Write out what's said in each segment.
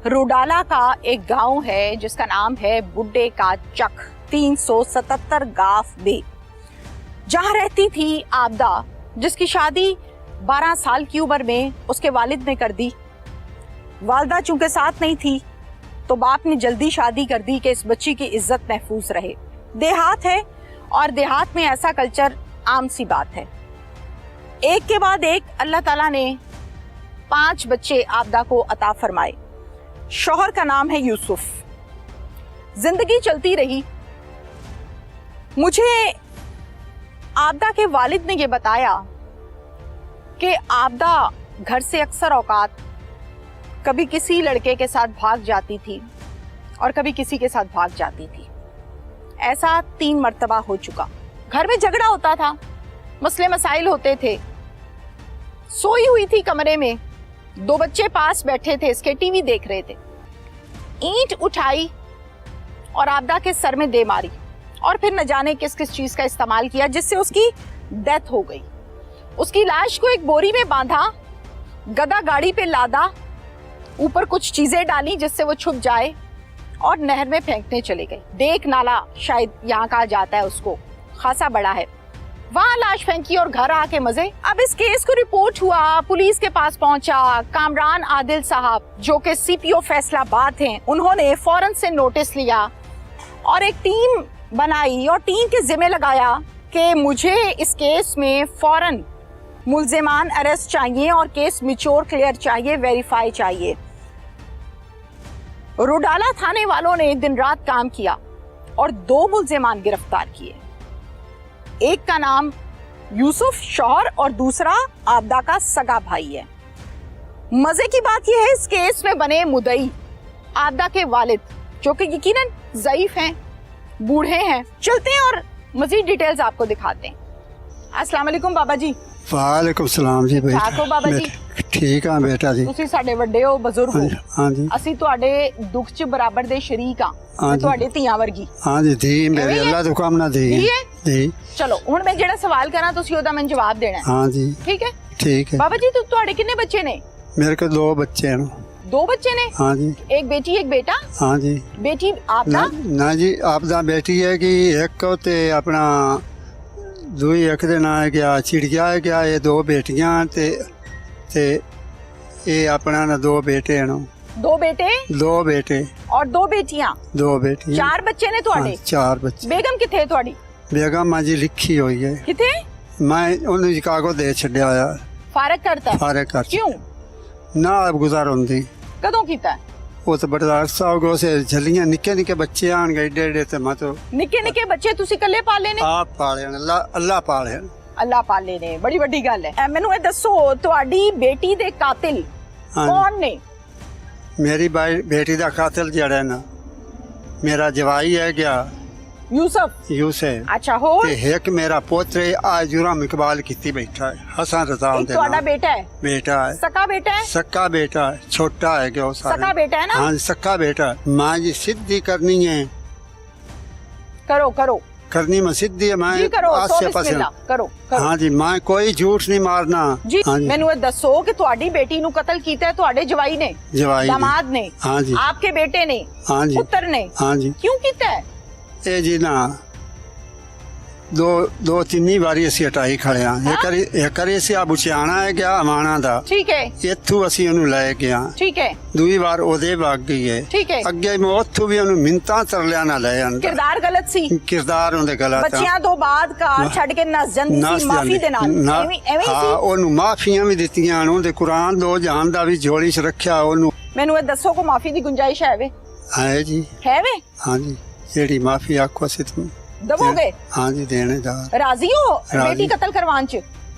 रुडाला का एक गांव है जिसका नाम है बुड्ढे का चक 377 गाफ बे, जहां रहती थी आबदा, जिसकी शादी 12 साल की उम्र में उसके वालिद ने कर दी। वालदा चूंकि साथ नहीं थी तो बाप ने जल्दी शादी कर दी कि इस बच्ची की इज्जत महफूज रहे। देहात है और देहात में ऐसा कल्चर आम सी बात है। एक के बाद एक अल्लाह ताला ने 5 बच्चे आबदा को अता फरमाए। शौहर का नाम है यूसुफ। जिंदगी चलती रही। मुझे आबदा के वालिद ने यह बताया कि आबदा घर से अक्सर औकात कभी किसी लड़के के साथ भाग जाती थी और कभी किसी के साथ भाग जाती थी। ऐसा 3 मर्तबा हो चुका। घर में झगड़ा होता था, मसले मसाइल होते थे। सोई हुई थी कमरे में, 2 बच्चे पास बैठे थे, इसके टीवी देख रहे थे। ईंट उठाई और आबदा के सर में दे मारी और फिर न जाने किस किस चीज का इस्तेमाल किया जिससे उसकी डेथ हो गई। उसकी लाश को एक बोरी में बांधा, गधा गाड़ी पे लादा, ऊपर कुछ चीजें डाली जिससे वो छुप जाए और नहर में फेंकने चले गए। देख नाला शायद यहाँ कहा जाता है उसको, खासा बड़ा है। वहां लाश फेंकी और घर आके मजे। अब इस केस को रिपोर्ट हुआ, पुलिस के पास पहुंचा। कामरान आदिल साहब जो कि सीपीओ फैसलाबाद हैं, उन्होंने फौरन से नोटिस लिया और एक टीम बनाई और टीम के जिम्मे लगाया कि मुझे इस केस में फौरन मुल्जिमान अरेस्ट चाहिए और केस मिच्योर क्लियर चाहिए, वेरीफाई चाहिए। रुडाला थाने वालों ने दिन रात काम किया और 2 मुल्जिमान गिरफ्तार किए। एक का नाम यूसुफ शौहर और दूसरा आबदा का सगा भाई है। मजे की बात यह है, इस केस में बने मुदई आबदा के वालिद, जो कि यकीनन ज़ईफ हैं, बूढ़े हैं। चलते हैं और मजीद डिटेल्स आपको दिखाते हैं। अस्सलाम वालेकुम बाबा जी। वालेकुम सलाम जी। ठीक हो बाबा जी? ठीक हाँ बेटा जी। ਤੁਸੀਂ ਸਾਡੇ ਵੱਡੇ ਹੋ, ਬਜ਼ੁਰਗ ਹੋ। हाँ जी। ਅਸੀਂ ਤੁਹਾਡੇ ਦੁੱਖ 'ਚ ਬਰਾਬਰ ਦੇ ਸ਼ਰੀਕ ਆ। ਤੁਹਾਡੇ ਧੀਆਂ ਵਰਗੀ। हाँ जी धी मेरी अल्लाह तो काम ना दी है? दी। ਚਲੋ ਹੁਣ ਮੈਂ ਜਿਹੜਾ ਸਵਾਲ ਕਰਾਂ ਤੁਸੀਂ ਉਹਦਾ ਮੈਨੂੰ ਜਵਾਬ ਦੇਣਾ ਹੈ। हाँ जी ਠੀਕ ਹੈ? ठीक है। बाबा जी ਤੁਹਾਡੇ ਕਿੰਨੇ ਬੱਚੇ ਨੇ? मेरे को 2 बच्चे हैं। 2 बच्चे ने? हाँ जी। एक बेटी एक बेटा? हाँ जी। बेटी आपदा? ना जी आपदा बेटी है कि एक ते अपना दूई एक दे ना है क्या चिड़िया है क्या, ये 2 बेटियां ते ये अपना ना 2 बेटे हैं। 2 बेटे 2 बेटे और 2 बेटियां? 2 बेटियां। 4 बच्चे ने ਤੁਹਾਡੇ? 4 बच्चे। बेगम किथे ਤੁਹਾਡੀ? बेगम मां जी लिखी हुई है। किथे? मैं उन्हें कागज दे छड्या यार। फारग करता है? फारग कर। क्यों? ना अब गुजार होंदी। कदों कीता है? वो तो बड़ा अरसा हो गया, उसे झलियां निक्के निक्के बच्चे आन गए एडे ते मैं तो निक्के निक्के बच्चे ਤੁਸੀਂ ਇਕੱਲੇ ਪਾਲੇ ਨੇ? आप पाले अल्लाह पाले। ਅੱਲਾ ਪਾਲੇ ਨੇ, ਬੜੀ ਵੱਡੀ ਗੱਲ ਹੈ। ਮੈਨੂੰ ਇਹ ਦੱਸੋ ਤੁਹਾਡੀ ਬੇਟੀ ਦੇ ਕਾਤਿਲ ਕੌਣ ਨੇ? मेरी बेटी दा कातिल जड़ा ना मेरा जवाई है क्या यूसुफ। यूसुफ। अच्छा हो। ते एक मेरा पोत्र आज जुराम इकबाल किती बैठा है, हसन रजा एक ਤੁਹਾਡਾ बेटा है? बेटा है। सका बेटा है? सक्का बेटा है, छोटा है क्या सका बेटा है ना? हाँ सक्का बेटा। माँ जी सिद्धि करनी है। करो करो करनी में सिद्धि है। मैं जी करो, आसे पासे करो करो। हाँ जी मैं कोई झूठ नहीं मारना जी। हाँ जी। ਮੈਨੂੰ ਇਹ ਦੱਸੋ ਕਿ ਤੁਹਾਡੀ ਬੇਟੀ ਨੂੰ ਕਤਲ ਕੀਤਾ ਹੈ ਤੁਹਾਡੇ ਜਵਾਈ ਨੇ? जवाई दामाद ने? हाँ जी। आपके बेटे ने? हाँ जी। पुत्र ने? हाँ जी। क्यों ਕੀਤਾ है? ਇਹ ਜੀ ਨਾ ਦੋ ਤਿੰਨੀ ਵਾਰੀ ਅਸੀਂ ਹਟਾਈ ਖੜੇ ਆ। ਇੱਕ ਵਾਰੀ ਅਸੀਂ ਬੁਚਿਆਣਾ ਹੈ ਗਿਆ ਅਮਾਣਾ ਦਾ। ठीक है ਇੱਥੋਂ ਅਸੀਂ ਉਹਨੂੰ ਲੈ ਕੇ ਆ। ठीक है ਦੂਜੀ ਵਾਰ ਉਹਦੇ ਵਗ ਗਈ ਹੈ। ठीक है। ਅੱਗੇ ਮੈਂ ਉੱਥੋਂ ਵੀ ਉਹਨੂੰ ਮਿੰਤਾਂ ਤਰਲਿਆਂ ਨਾਲ ਲੈ ਆਂਦਾ। किरदार गलत सी? ਕਿਰਦਾਰ ਉਹਦੇ ਗਲਤ ਆ। ਬੱਚਿਆਂ ਤੋਂ ਬਾਅਦ ਕਾਰ ਛੱਡ ਕੇ ਨਸ ਜਾਂਦੀ ਸੀ ਮਾਫੀ ਦੇ ਨਾਲ। ਐਵੇਂ ਹਾਂ ਸੀ। ਉਹਨੂੰ ਮਾਫੀਆਂ ਵੀ ਦਿੱਤੀਆਂ ਉਹਦੇ ਕੁਰਾਨ 2 ਜਹਾਨ ਦਾ ਵੀ ਝੋਲੀ 'ਚ ਰੱਖਿਆ ਉਹਨੂੰ। ਮੈਨੂੰ ਇਹ ਦੱਸੋ ਕੋ ਮਾਫੀ ਦੀ ਗੁੰਜਾਇਸ਼ ਹੈ ਵੇ? ਹੈ ਜੀ। ਹੈ ਵੇ? हाँ जी ਜਿਹੜੀ ਮਾਫੀ ਆਖੋ ਅਸੀਂ ਤੁਮ ਦਵੋਗੇ? हाँ जी देने दा ਰਾਜ਼ੀ ਹੋ ਬੇਟੀ ਕਤਲ ਕਰਵਾਉਣ ਚ?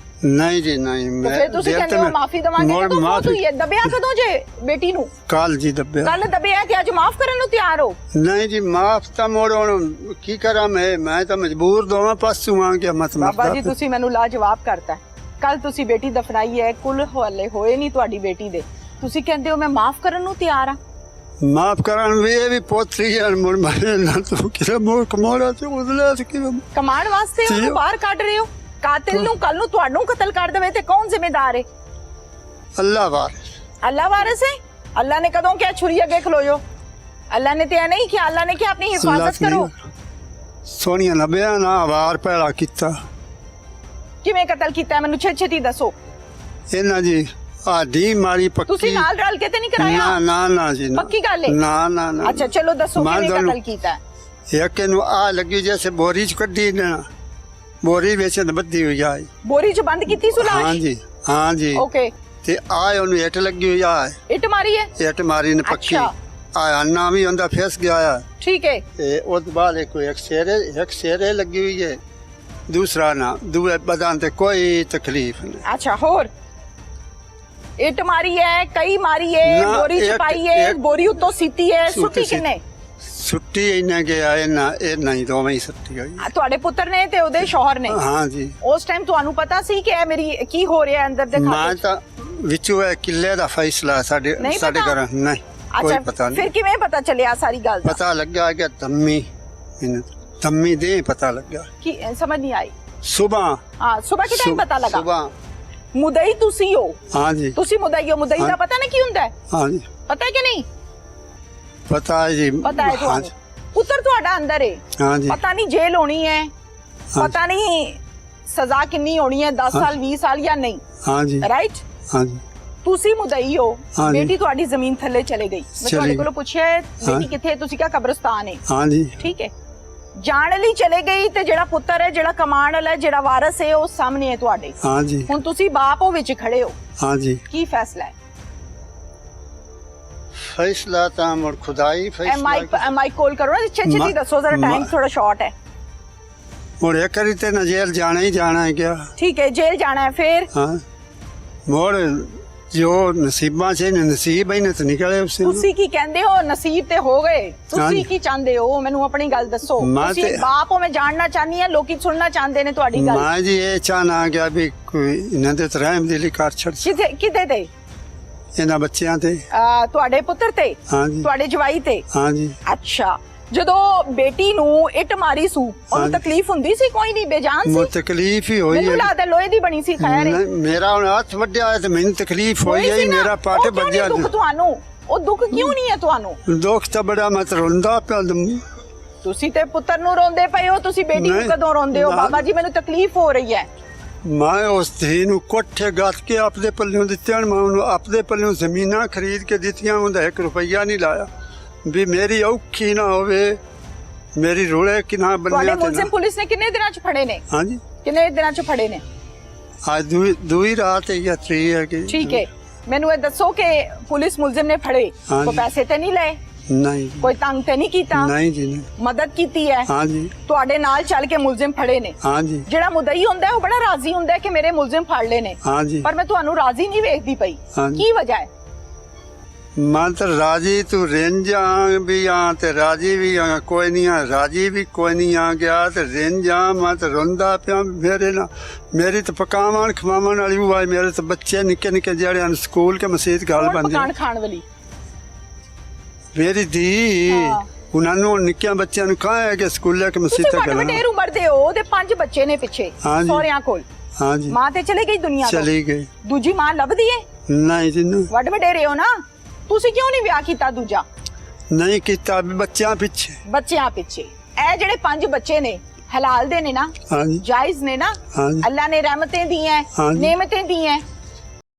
नहीं जी नहीं मैं ਫਿਰ ਤੁਸੀਂ ਕਹਿੰਦੇ ਹੋ ਮਾਫੀ ਦਵਾਂਗੇ, ਕਦੋਂ ਮੌਤ ਹੋਈ ਹੈ? ਦਬਿਆ ਕਦੋਂ ਜੇ ਬੇਟੀ ਨੂੰ? ਕੱਲ ਜੀ ਦੱਬਿਆ। ਕੱਲ ਦਬਿਆ ਕਿ ਅੱਜ ਮਾਫ ਕਰਨ ਨੂੰ ਤਿਆਰ ਹੋ? नहीं जी माफ ਤਾਂ ਮੋੜ ਹੁਣ ਕੀ ਕਰਾਂ ਮੈਂ ਤਾਂ ਮਜਬੂਰ ਦੋਵਾਂ ਪਾਸੋਂ ਆ ਗਿਆ ਮਤ ਬਾਬਾ ਜੀ ਤੁਸੀਂ ਮੈਨੂੰ ਲਾਜਵਾਬ ਕਰਤਾ। ਕੱਲ ਤੁਸੀਂ ਬੇਟੀ ਦਫਨਾਈ ਹੈ, ਕੁੱਲ ਹਵਾਲੇ ਹੋਏ ਨਹੀਂ ਤੁਹਾਡੀ ਬੇਟੀ ਦੇ, ਤੁਸੀਂ ਕਹਿੰਦੇ ਹੋ ਮੈਂ ਮਾਫ ਕਰਨ ਨੂੰ ਤਿਆਰ ਆ। माफ ਕਰਨ ਵੀ ਪੋਤਰੀ ਹੈ ਮੁੜ ਮੈਂ ਨਾ ਤੂੰ ਕਿਹੜਾ ਮੋੜ ਕਮੋੜਾ ਤੇ ਉਦਲਾ ਤੇ ਕਿਵੇਂ ਕਮਾਣ ਵਾਸਤੇ ਉਹਨੂੰ ਬਾਹਰ ਕੱਢ ਰਹੇ ਹੋ। ਕਾਤਿਲ ਨੂੰ ਕੱਲ ਨੂੰ ਤੁਹਾਨੂੰ ਕਤਲ ਕਰ ਦੇਵੇ ਤੇ ਕੌਣ ਜ਼ਿੰਮੇਦਾਰ ਹੈ? ਅੱਲਾ ਵਾਰਿਸ। ਅੱਲਾ ਵਾਰਿਸ ਹੈ? अल्लाह ने कदों क्या छुरी अगे खलो जो? अल्लाह ने तो नहीं किया, अल्लाह ने क्या अपनी हिफाजत करो। सोनिया नब्बे ना वार पैड़ा किता किवें कतल कीता है, मैनू छेती दसो। ਇਹਨਾਂ ਜੀ ਆਡੀ ਮਾਰੀ ਪੱਕੀ ਤੁਸੀਂ ਨਾਲ ਰਲ ਕੇ ਤੇ ਨਹੀਂ ਕਰਾਇਆ? ਨਾ ਨਾ ਨਾ ਜੀ ਨਾ। ਪੱਕੀ ਗੱਲ ਹੈ? ਨਾ ਨਾ ਨਾ। ਅੱਛਾ ਚਲੋ ਦੱਸੋ ਮੈਂ ਕਿਵੇਂ ਤੁਹਾਨੂੰ- ਕਤਲ ਕੀਤਾ ਹੈ? ਇੱਕ ਨੂੰ ਆ ਲੱਗੀ ਜੈਸੇ ਬੋਰੀ ਚ ਕੱਢੀ ਨਾ, ਬੋਰੀ ਵਿੱਚ ਬੱਧੀ ਹੋਈ ਆ। ਬੋਰੀ ਚ ਬੰਦ ਕੀਤੀ ਸੁਲਾਸ਼? ਹਾਂਜੀ ਹਾਂਜੀ। ਓਕੇ। ਤੇ ਆ ਉਹਨੂੰ ਇੱਟ ਲੱਗੀ ਹੋਈ ਆ, ਇੱਟ ਮਾਰੀ ਹੈ? ਇੱਟ ਮਾਰੀ ਨੇ ਪੱਕੀ। ਅੱਛਾ। ਆ ਅੰਨਾ ਵੀ ਉਹਦਾ ਫਸ ਗਿਆ ਆ। ਠੀਕ ਹੈ। ਤੇ ਉਸ ਤੋਂ ਬਾਅਦ ਇੱਕ ਸ਼ੇਰੇ ਲੱਗੀ ਹੋਈ ਹੈ, ਦੂਸਰਾ ਨਾ ਦੂਏ ਬਦਾਨ ਤੇ ਕੋਈ ਤਕਲੀਫ ਨਹੀਂ। अच्छा होर इट मारी है, कई मारी है, ना, बोरी एक- छपाई है, एक- बोरी उत्तो सीती है, सूती सुट्टी सी- किन्ने? ਛੁੱਟੀ ਇਹਨਾਂ ਗਿਆ ਇਹ ਨਹੀਂ ਦੋਵੇਂ ਹੀ ਸੱਟੀ ਹੋਈ। ਤੁਹਾਡੇ ਪੁੱਤਰ ਨੇ ਤੇ ਉਹਦੇ ਸ਼ੌਹਰ ਨੇ? ਹਾਂ ਜੀ। ਉਸ ਟਾਈਮ ਤੁਹਾਨੂੰ ਪਤਾ ਸੀ ਕਿ ਇਹ ਮੇਰੀ ਕੀ ਹੋ ਰਿਹਾ ਅੰਦਰ ਦੇ ਮੈਂ ਖਾਤੇ? ਤਾਂ ਵਿੱਚੋਂ ਇਹ ਕਿੱਲੇ ਦਾ ਫੈਸਲਾ ਸਾਡੇ ਨਹੀਂ ਸਾਡੇ ਪਤਾ? ਘਰ ਨਹੀਂ ਕੋਈ ਅੱਛਾ ਪਤਾ ਫਿਰ ਨਹੀਂ। ਕਿਵੇਂ ਪਤਾ ਚੱਲਿਆ ਸਾਰੀ ਗੱਲ ਦਾ? ਪਤਾ ਲੱਗਾ ਕਿ ਤੰਮੀ ਦੇ ਪਤਾ ਲੱਗਾ ਕੀ ਸਮਝ ਨਹੀਂ ਆਈ? ਸੁਬਹ। ਹਾਂ ਸੁਬਹ ਕੇ ਟਾਈਮ ਪਤਾ ਲੱਗਾ? ਸੁਬਹ। ਮੁਦਈ ਤੁਸੀਂ ਹੋ? ਹਾਂ ਜੀ। ਤੁਸੀਂ ਮੁਦਈ ਹੋ? ਮੁਦਈ ਦਾ ਹਾਂ। ਪਤਾ ਨਾ ਕੀ ਹੁੰਦਾ ਹੈ? ਹਾਂ ਜੀ ਪਤਾ ਹੈ ਕਿ ਨਹੀਂ? ਪਤਾ ਹੈ ਜੀ। ਪਤਾ ਹੈ ਹਾਂ ਤੁਹਾਨੂੰ? ਜੀ। ਪੁੱਤਰ ਤੁਹਾਡਾ ਅੰਦਰ ਹੈ, ਹਾਂ ਜੀ। ਪਤਾ ਨਹੀਂ ਜੇਲ੍ਹ ਹੋਣੀ ਹੈ, ਹਾਂ। ਪਤਾ ਨਹੀਂ ਸਜ਼ਾ ਕਿੰਨੀ ਹੋਣੀ ਹੈ, 10 ਹਾਂ। ਸਾਲ 20 ਸਾਲ ਜਾਂ ਨਹੀਂ, ਹਾਂ ਜੀ। ਰਾਈਟ? ਹਾਂ ਜੀ। ਤੁਸੀਂ ਮੁਦਈ ਹੋ, ਹਾਂ ਜੀ। ਬੇਟੀ ਤੁਹਾਡੀ ਜ਼ਮੀਨ ਥੱਲੇ ਚਲੇ ਗਈ। ਮੈਂ ਚਲੀ ਤੁਹਾਡੇ ਗਈ। ਕੋਲੋਂ ਪੁੱਛਿਆ ਬੇਟੀ ਹਾਂ। ਕਿੱਥੇ ਹੈ? ਤੁਸੀਂ ਕਿਹਾ ਕਬਰਸਤਾਨ ਹੈ। ਹਾਂ ਜੀ। ਠੀਕ ਹੈ, ਜਾਣ ਲਈ ਚਲੇ ਗਈ ਤੇ ਜਿਹੜਾ ਪੁੱਤਰ ਹੈ, ਜਿਹੜਾ ਕਮਾਉਣ ਵਾਲਾ ਹੈ, ਜਿਹੜਾ ਵਾਰਸ ਹੈ, ਉਹ ਸਾਹਮਣੇ ਹੈ ਤੁਹਾਡੇ। ਹਾਂ ਜੀ। ਹੁਣ ਤੁਸੀਂ ਬਾਪ ਹੋ, ਵਿੱਚ ਖੜੇ ਹੋ, ਹਾਂ ਜੀ। ਕੀ ਫੈਸਲਾ ਹੈ? ਫੈਸਲਾ ਤਾਂ ਮੁਰ ਖੁਦਾਈ ਫੈਸਲਾ। ਮਾਈਕ ਕੋਲ ਕਰੋ ਨਾ, ਛੇਤੀ ਦੱਸੋ ਜ਼ਰਾ, ਟਾਈਮ ਥੋੜਾ ਸ਼ਾਰਟ ਹੈ। ਮੁਰ ਇੱਕ ਵਾਰੀ ਤੇ ਨਾ ਜੇਲ੍ਹ ਜਾਣਾ ਹੀ ਜਾਣਾ ਹੈ ਕਿਆ। ਠੀਕ ਹੈ, ਜੇਲ੍ਹ ਜਾਣਾ ਹੈ ਫਿਰ? ਹਾਂ ਮੁਰ ਜੋ ਨਸੀਬਾਂ ਚ ਨੇ, ਨਸੀਬ ਹੀ ਨੇ ਤਾਂ ਨਿਕਲੇ ਉਸੇ ਨੂੰ। ਤੁਸੀਂ ਕੀ ਕਹਿੰਦੇ ਹੋ? ਨਸੀਬ ਤੇ ਹੋ ਗਏ, ਤੁਸੀਂ ਹਾਂਜੀ। ਕੀ ਚਾਹੁੰਦੇ ਹੋ? ਮੈਨੂੰ ਆਪਣੀ ਗੱਲ ਦੱਸੋ। ਮੈਂ ਤੁਸੀਂ ਤੇ- ਬਾਪ ਹੋ, ਮੈਂ ਜਾਣਨਾ ਚਾਹਨੀ ਹਾਂ, ਲੋਕੀ ਸੁਣਨਾ ਚਾਹੁੰਦੇ ਨੇ ਤੁਹਾਡੀ ਗੱਲ। ਮੈਂ ਜੀ ਇਹ ਚਾਹਨਾ ਗਿਆ ਵੀ ਕੋਈ ਇਹਨਾਂ ਦੇ ਤਰ੍ਹਾਂ ਦਿਲੀ ਕਰ ਛੱਡ ਕਿਤੇ ਤੇ? ਇਹਨਾਂ ਬੱਚਿਆਂ ਤੇ। ਤੁਹਾਡੇ ਪੁੱਤਰ ਤੇ? ਹਾਂ ਜੀ। ਤੁਹਾਡੇ ਜਵਾਈ ਤੇ? ਹਾਂ ਜੀ। ਅੱਛਾ, ਜਦੋਂ ਬੇਟੀ ਨੂੰ ਇੱਟ ਮਾਰੀ ਸੂ, ਉਹਨੂੰ ਹਾਂਜੀ। ਤਕਲੀਫ ਹੁੰਦੀ ਸੀ? ਕੋਈ ਨਹੀਂ, ਬੇਜਾਨ ਮੋ ਸੀ? ਤਕਲੀਫ ਹੀ ਹੋਈ ਮੈਨੂੰ ਹੈ। ਲੱਗਦਾ ਲੋਹੇ ਦੀ ਬਣੀ ਸੀ। ਖੈਰ ਹੈ। ਨਹੀਂ, ਮੇਰਾ ਹੁਣ ਹੱਥ ਵੱਢਿਆ ਹੈ ਤੇ ਮੈਨੂੰ ਤਕਲੀਫ ਹੋਈ ਹੋਈ ਹੈ, ਸੀ ਨਾ? ਮੇਰਾ ਉਹ ਪੱਟ ਕਿਉਂ ਨਹੀਂ ਵੱਜਿਆ। ਦੁੱਖ ਤੁਹਾਨੂੰ? ਉਹ ਦੁੱਖ ਕਿਉਂ ਨਹੀਂ ਹੈ ਤੁਹਾਨੂੰ? ਦੁੱਖ ਤਾਂ ਬੜਾ ਮੈਂ ਤਾਂ ਰੋਂਦਾ ਪਿਆ। ਤੁਸੀਂ ਤੇ ਪੁੱਤਰ ਨੂੰ ਰੋਂਦੇ ਪਏ ਹੋ, ਤੁਸੀਂ ਬੇਟੀ ਨੂੰ ਨਹੀਂ, ਕਦੋਂ ਰੋਂਦੇ ਹੋ? ਨਾ। ਬਾਬਾ ਜੀ ਮੈਨੂੰ ਤਕਲੀਫ ਹੋ ਰਹੀ ਹੈ। ਮੈਂ ਉਸ ਧੀ ਨੂੰ ਕੋਠੇ ਗੱਤ ਕੇ ਆਪਦੇ ਪੱਲਿਓਂ ਦਿੱਤੇ ਹਨ। ਮੈਂ ਉਹਨੂੰ ਆਪਦੇ ਪੱਲਿਓਂ ਜ਼ਮੀਨਾਂ ਖਰੀਦ ਕੇ ਦਿੱਤੀਆਂ, ਉਹਦਾ 1 ਰੁਪਈਆ ਨਹੀਂ ਲਾਇਆ ਵੀ ਮੇਰੀ ਔਖੀ ਨਾ ਹੋਵੇ, ਮੇਰੀ ਰੋਲੇ ਕਿ ਨਾ ਤੁਹਾਡੇ ਬੰਨਿਆ ਤੇ ਮੁਲਜ਼ਮ ਨਾ। ਪੁਲਿਸ ਨੇ ਕਿੰਨੇ ਦਿਨਾਂ ਚ ਫੜੇ ਨੇ? ਹਾਂਜੀ। ਕਿੰਨੇ ਦਿਨਾਂ ਚ ਫੜੇ ਨੇ? ਅੱਜ ਦੂਈ ਰਾਤ ਹੈ ਜਾਂ ਤਰੀ ਹੈ ਕਿ। ਠੀਕ ਹੈ, ਮੈਨੂੰ ਇਹ ਦੱਸੋ ਕਿ ਪੁਲਿਸ ਮੁਲਜ਼ਮ ਨੇ ਫੜੇ, ਹਾਂਜੀ। ਕੋਈ ਪੈਸੇ ਤੇ ਨਹੀਂ ਲਏ? ਨਹੀਂ ਜੀ। ਕੋਈ ਤੰਗ ਤੇ ਨਹੀਂ ਕੀਤਾ? ਨਹੀਂ ਜੀ ਨਹੀਂ। ਮਦਦ ਕੀਤੀ ਹੈ? ਹਾਂ ਜੀ। ਤੁਹਾਡੇ ਨਾਲ ਚੱਲ ਕੇ ਮੁਲਜ਼ਮ ਫੜੇ ਨੇ? ਹਾਂ ਜੀ। ਜਿਹੜਾ ਮੁਦਈ ਹੁੰਦਾ ਹੈ, ਉਹ ਬੜਾ ਰਾਜ਼ੀ ਹੁੰਦਾ ਹੈ ਕਿ ਮੇਰੇ ਮੁਲਜ਼ਮ ਫੜ ਲਏ ਨੇ, ਹਾਂ ਜੀ। ਪਰ ਮੈਂ ਤੁਹਾਨੂੰ ਰਾਜ਼ੀ ਨਹੀਂ ਵੇਖਦੀ ਪਈ। ਹਾਂਜੀ। ਕੀ ਵਜ੍ਹਾ ਹੈ? ਮੈਂ ਤਾਂ ਰਾਜੀ ਤੂੰ ਰਿੰਜਾਂ ਵੀ ਆ ਤੇ ਰਾਜੀ ਵੀ ਆ, ਕੋਈ ਨਹੀਂ ਆ ਰਾਜੀ ਵੀ ਕੋਈ ਨਹੀਂ ਆ ਗਿਆ ਤੇ ਰਿੰਜਾਂ। ਮੈਂ ਤਾਂ ਰੋਂਦਾ ਪਿਆ ਮੇਰੇ ਨਾਲ। ਮੇਰੀ ਤਾਂ ਪਕਾਵਣ ਖਵਾਵਣ ਵਾਲੀ ਉਹ ਆਈ, ਮੇਰੇ ਤਾਂ ਬੱਚੇ ਨਿੱਕੇ ਨਿੱਕੇ ਜਿਹੜੇ ਹਨ ਸਕੂਲ ਕੇ ਮਸੀਤ ਗੱਲ ਕੌਣ ਬੰਦੀ। ਪਕਾਣ ਖਾਣ ਵਾਲੀ? ਮੇਰੀ ਧੀ ਹਾਂ। ਉਹਨਾਂ ਨੂੰ ਨਿੱਕਿਆਂ ਬੱਚਿਆਂ ਨੂੰ ਕਹਾਂ ਹੈ ਕਿ ਸਕੂਲੇ ਕੇ ਤੁਸੀਂ ਮਸੀਤ ਵੱਡ ਗੱਲ। ਵਡੇਰ ਉਮਰ ਦੇ ਹੋ ਤੇ 5 ਬੱਚੇ ਨੇ ਪਿੱਛੇ ਹਾਂਜੀ। ਸਹੁਰਿਆਂ ਕੋਲ। ਹਾਂ ਜੀ। ਮਾਂ ਤੇ ਚਲੇ ਗਈ ਦੁਨੀਆ ਤੋਂ, ਚਲੀ ਗਈ। ਦੂਜੀ ਮਾਂ ਲੱਭਦੀ ਏ? ਨਹੀਂ ਜੀ ਨਹੀਂ। ਵੱਡ ਵਡੇਰੇ ਹੋ ਨਾ, ਤੁਸੀਂ ਕਿਉਂ ਨਹੀਂ ਵਿਆਹ ਕੀਤਾ ਦੂਜਾ? ਨਹੀਂ ਕੀਤਾ ਵੀ ਬੱਚਿਆਂ ਪਿੱਛੇ। ਬੱਚਿਆਂ ਪਿੱਛੇ। ਇਹ ਜਿਹੜੇ 5 ਬੱਚੇ ਨੇ ਹਲਾਲ ਦੇ ਨੇ ਨਾ, ਹਾਂ ਜੀ। ਜਾਇਜ਼ ਨੇ ਨਾ? ਹਾਂ ਜੀ। ਅੱਲਾ ਨੇ ਰਹਿਮਤਾਂ ਦੀਆਂ, ਹਾਂਜੀ। ਨੇਮਤਾਂ ਦੀਆਂ,